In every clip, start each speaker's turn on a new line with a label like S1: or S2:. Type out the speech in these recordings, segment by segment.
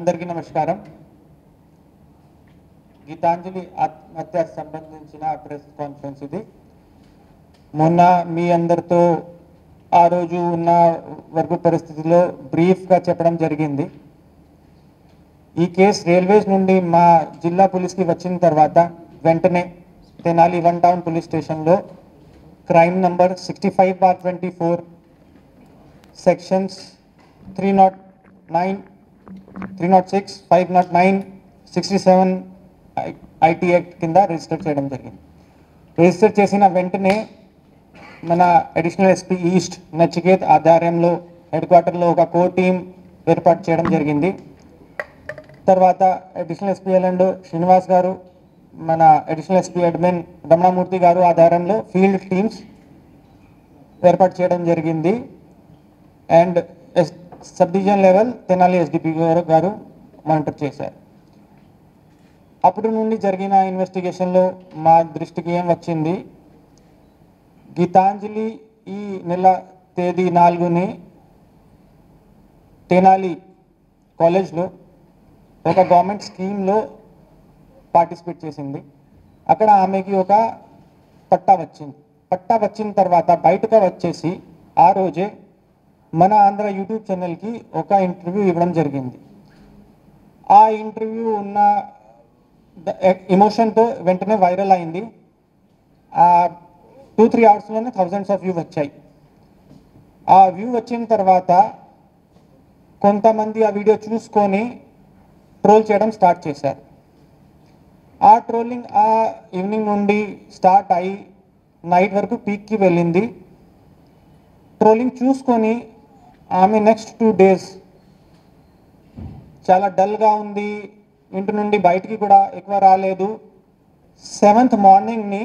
S1: అందరికీ నమస్కారం. గీతాంజలి ఆత్మహత్య సంబంధించిన ప్రెస్ కాన్ఫరెన్స్ ఇది. మొన్న మీ అందరితో ఆ రోజు ఉన్న వర్గ పరిస్థితిలో బ్రీఫ్గా చెప్పడం జరిగింది. ఈ కేసు రైల్వేస్ నుండి మా జిల్లా పోలీస్కి వచ్చిన తర్వాత వెంటనే తెనాలి 1 టౌన్ పోలీస్ స్టేషన్లో crime number 65/24 sections 309, 306, 509, 67 IT act కింద రిజిస్టర్ చేయడం జరిగింది. రిజిస్టర్ చేసిన వెంటనే మన అడిషనల్ ఎస్పీ ఈస్ట్ నచికేత్ ఆధ్వర్యంలో హెడ్ క్వార్టర్లో ఒక కోర్ టీం ఏర్పాటు చేయడం జరిగింది. తర్వాత అడిషనల్ ఎస్పీ ఎల్ఎండ్ శ్రీనివాస్ గారు, మన అడిషనల్ ఎస్పీ అడ్మిన్ రమణమూర్తి గారు ఆధ్వర్యంలో ఫీల్డ్ టీమ్స్ ఏర్పాటు చేయడం జరిగింది. And sub division level Tenali SDP గారు మానిటర్ చేశారు. అప్పటి నుండి జరిగిన ఇన్వెస్టిగేషన్లో మా దృష్టికి ఏం వచ్చింది, గీతాంజలి ఈ నెల తేదీ 4ని తెనాలి కాలేజ్లో ఒక గవర్నమెంట్ స్కీమ్లో పార్టిసిపేట్ చేసింది. అక్కడ ఆమెకి ఒక పట్టా వచ్చింది. పట్టా వచ్చిన తర్వాత బయటకు వచ్చేసి ఆ రోజే మన ఆంధ్ర యూట్యూబ్ ఛానల్కి ఒక ఇంటర్వ్యూ ఇవ్వడం జరిగింది. ఆ ఇంటర్వ్యూ ఉన్న ఎమోషన్తో వెంటనే వైరల్ అయింది. 2-3 అవర్స్లోనే థౌజండ్స్ ఆఫ్ వ్యూ వచ్చాయి. ఆ వ్యూ వచ్చిన తర్వాత కొంతమంది ఆ వీడియో చూసుకొని ట్రోల్ చేయడం స్టార్ట్ చేశారు. ఆ ట్రోలింగ్ ఆ ఈవినింగ్ నుండి స్టార్ట్ అయ్యి నైట్ వరకు పీక్కి వెళ్ళింది. ట్రోలింగ్ చూసుకొని ఆమె నెక్స్ట్ 2 days చాలా డల్గా ఉంది, ఇంటి నుండి బయటికి కూడా ఎక్కువ రాలేదు. 7th మార్నింగ్ని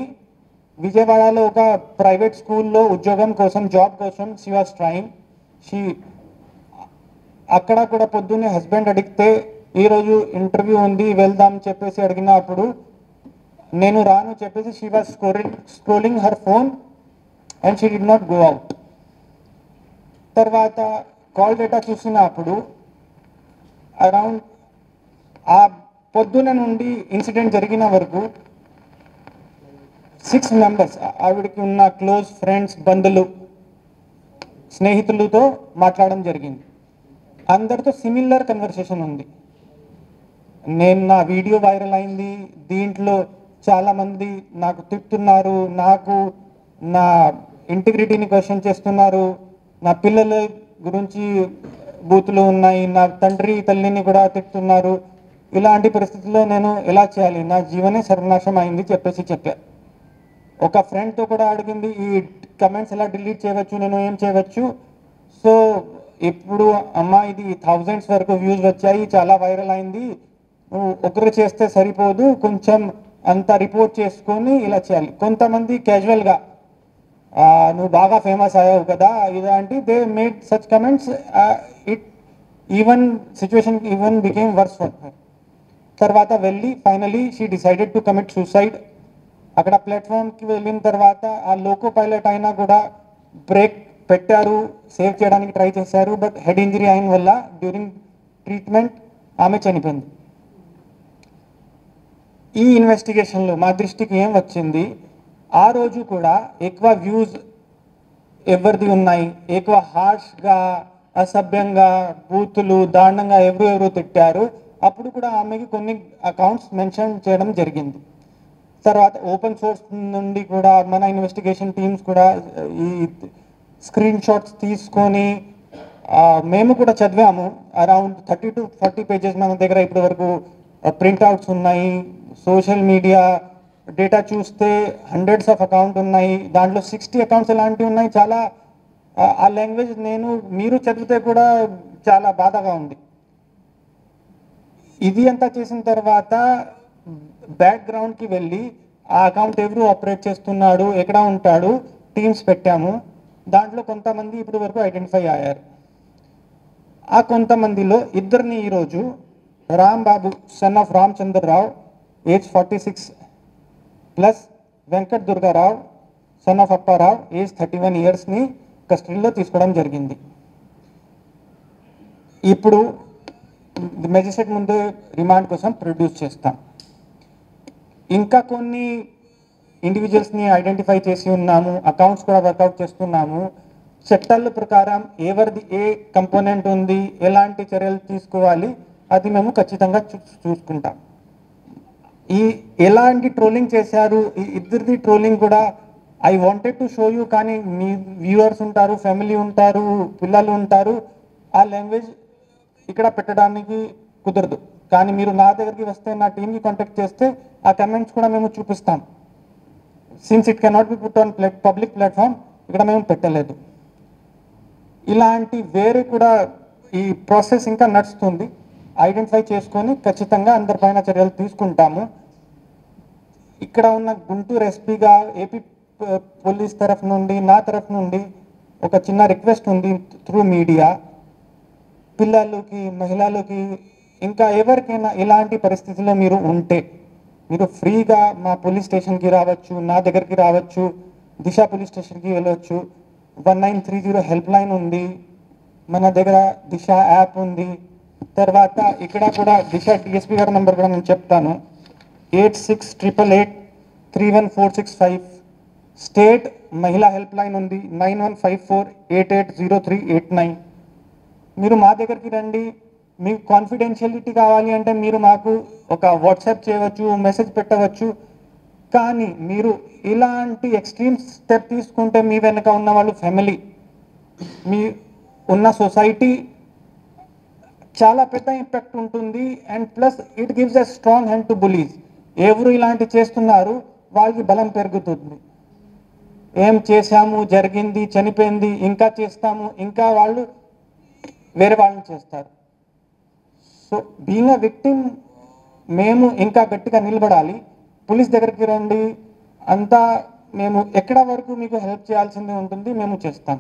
S1: విజయవాడలో ఒక ప్రైవేట్ స్కూల్లో ఉద్యోగం కోసం, జాబ్ కోసం షీ వాస్ ట్రైయింగ్. అక్కడ కూడా పొద్దున్నే హస్బెండ్ అడిగితే ఈరోజు ఇంటర్వ్యూ ఉంది వెళ్దాం చెప్పేసి అడిగినప్పుడు నేను రాను చెప్పేసి she was scrolling her phone and she did not go out. తర్వాత కాల్ డేటా చూసినప్పుడు అరౌండ్ ఆ పొద్దున నుండి ఇన్సిడెంట్ జరిగిన వరకు 6 మెంబర్స్ ఆవిడకి ఉన్న క్లోజ్ ఫ్రెండ్స్, బంధువులు, స్నేహితులతో మాట్లాడడం జరిగింది. అందరితో సిమిలర్ కన్వర్సేషన్ ఉంది. నేను నా వీడియో వైరల్ అయింది, దీంట్లో చాలామంది నాకు తిట్టున్నారు, నాకు నా ఇంటిగ్రిటీని క్వశ్చన్ చేస్తున్నారు, నా పిల్లల గురించి బూతులు ఉన్నాయి, నా తండ్రి తల్లిని కూడా తిట్టున్నారు. ఇలాంటి పరిస్థితుల్లో నేను ఎలా చేయాలి, నా జీవనే సర్వనాశం అయింది చెప్పేసి చెప్పారు. ఒక ఫ్రెండ్తో కూడా అడిగింది ఈ కమెంట్స్ ఎలా డిలీట్ చేయవచ్చు, నేను ఏం చేయవచ్చు. సో ఇప్పుడు అమ్మ ఇది థౌజండ్స్ వరకు వ్యూస్ వచ్చాయి, చాలా వైరల్ అయింది, నువ్వు ఒకరు చేస్తే సరిపోదు, కొంచెం అంతా రిపోర్ట్ చేసుకొని ఇలా చేయాలి. కొంతమంది క్యాజువల్గా నువ్వు బాగా ఫేమస్ అయ్యావు కదా ఇలాంటి they made such comments. It even situation even became worse for her. తర్వాత వెళ్ళి finally she decided to commit suicide. అక్కడ ప్లాట్ఫామ్కి వెళ్ళిన తర్వాత ఆ లోకో పైలట్ అయినా కూడా బ్రేక్ పెట్టారు, సేవ్ చేయడానికి ట్రై చేశారు. బట్ హెడ్ ఇంజరీ అయిన వల్ల డ్యూరింగ్ ట్రీట్మెంట్ ఆమె చనిపోయింది. ఈ ఇన్వెస్టిగేషన్లో మా దృష్టికి ఏం వచ్చింది, ఆ రోజు కూడా ఎక్కువ వ్యూస్ ఎవరిది ఉన్నాయి, ఎక్కువ హార్ష్గా, అసభ్యంగా, బూతులు, దారుణంగా ఎవరు తిట్టారు. అప్పుడు కూడా ఆమెకి కొన్ని అకౌంట్స్ మెన్షన్ చేయడం జరిగింది. తర్వాత ఓపెన్ సోర్స్ నుండి కూడా మన ఇన్వెస్టిగేషన్ టీమ్స్ కూడా ఈ స్క్రీన్ షాట్స్ తీసుకొని మేము కూడా చదివాము. అరౌండ్ 30 to 40 పేజెస్ మన దగ్గర ఇప్పటి వరకు ప్రింట్అవుట్స్ ఉన్నాయి. సోషల్ మీడియా డేటా చూస్తే హండ్రెడ్స్ ఆఫ్ అకౌంట్ ఉన్నాయి, దాంట్లో 60 అకౌంట్స్ ఎలాంటివి ఉన్నాయి. చాలా ఆ లాంగ్వేజ్ మీరు చదివితే కూడా చాలా బాధగా ఉంది. ఇది అంతా చేసిన తర్వాత బ్యాక్గ్రౌండ్కి వెళ్ళి ఆ అకౌంట్ ఎవరు ఆపరేట్ చేస్తున్నాడు, ఎక్కడ ఉంటాడు, టీమ్స్ పెట్టాము. దాంట్లో కొంతమంది ఇప్పటి వరకు ఐడెంటిఫై అయ్యారు. ఆ కొంతమందిలో ఇద్దరిని ఈరోజు Rambabu son of Ramachandrarao age 46 plus Venkat Durgarao son of Apparao age 31 ఇయర్స్ని కస్టడీలో తీసుకోవడం జరిగింది. ఇప్పుడు మెజిస్ట్రేట్ ముందు రిమాండ్ కోసం ప్రొడ్యూస్ చేస్తాం. ఇంకా కొన్ని ఇండివిజువల్స్ని ఐడెంటిఫై చేసి ఉన్నాము, అకౌంట్స్ కూడా వర్కౌట్ చేస్తున్నాము. చట్టాల ప్రకారం ఎవరిది ఏ కంపోనెంట్ ఉంది, ఎలాంటి చర్యలు తీసుకోవాలి అది మేము ఖచ్చితంగా చూసుకుంటాం. ఈ ఎలాంటి ట్రోలింగ్ చేశారు, ఈ ఇద్దరిది ట్రోలింగ్ కూడా I wanted to show you, కానీ మీ వ్యూవర్స్ ఉంటారు, ఫ్యామిలీ ఉంటారు, పిల్లలు ఉంటారు, ఆ లాంగ్వేజ్ ఇక్కడ పెట్టడానికి కుదరదు. కానీ మీరు నా దగ్గరికి వస్తే, నా టీమ్కి కాంటాక్ట్ చేస్తే ఆ కమెంట్స్ కూడా మేము చూపిస్తాం. Since it cannot be put on public platform, ఇక్కడ మేము పెట్టలేదు. ఇలాంటి వేరే కూడా ఈ ప్రాసెస్ ఇంకా నడుస్తుంది. ఐడెంటిఫై చేసుకొని ఖచ్చితంగా అందరిపైన చర్యలు తీసుకుంటాము. ఇక్కడ ఉన్న గుంటూరు ఎస్పీగా ఏపీ పోలీస్ తరఫు నుండి, నా తరఫు నుండి ఒక చిన్న రిక్వెస్ట్ ఉంది త్రూ మీడియా. పిల్లలకి, మహిళలకి, ఇంకా ఎవరికైనా ఇలాంటి పరిస్థితుల్లో మీరు ఉంటే మీరు ఫ్రీగా మా పోలీస్ స్టేషన్కి రావచ్చు, నా దగ్గరికి రావచ్చు, దిశ పోలీస్ స్టేషన్కి వెళ్ళవచ్చు. 1930 హెల్ప్ లైన్ ఉంది, మన దగ్గర దిశ యాప్ ఉంది. తర్వాత ఇక్కడ కూడా దిశ డిఎస్పీ గారి నెంబర్ కూడా నేను చెప్తాను, 8688831465. స్టేట్ మహిళా హెల్ప్ లైన్ ఉంది, 9154880389. మీరు మా దగ్గరికి రండి. మీకు కాన్ఫిడెన్షియలిటీ కావాలి అంటే మీరు మాకు ఒక వాట్సాప్ చేయవచ్చు, మెసేజ్ పెట్టవచ్చు. కానీ మీరు ఇలాంటి ఎక్స్ట్రీమ్ స్టెప్ తీసుకుంటే మీ వెనక ఉన్న వాళ్ళు ఫ్యామిలీ, మీ ఉన్న సొసైటీ చాలా పెద్ద ఇంపాక్ట్ ఉంటుంది. And plus it gives a strong hand to bullies. ఎవరు ఇలాంటి చేస్తున్నారు వాళ్ళకి బలం పెరుగుతుంది. ఏం చేశాము, జరిగింది, చనిపోయింది, ఇంకా చేస్తాము, ఇంకా వాళ్ళు వేరే వాళ్ళని చేస్తారు. సో బీయింగ్ అ విక్టిమ్ మేము ఇంకా గట్టిగా నిలబడాలి. పోలీస్ దగ్గరికి రండి, అంతా మేము ఎక్కడ వరకు మీకు హెల్ప్ చేయాల్సింది ఉంటుంది, మేము చేస్తాం.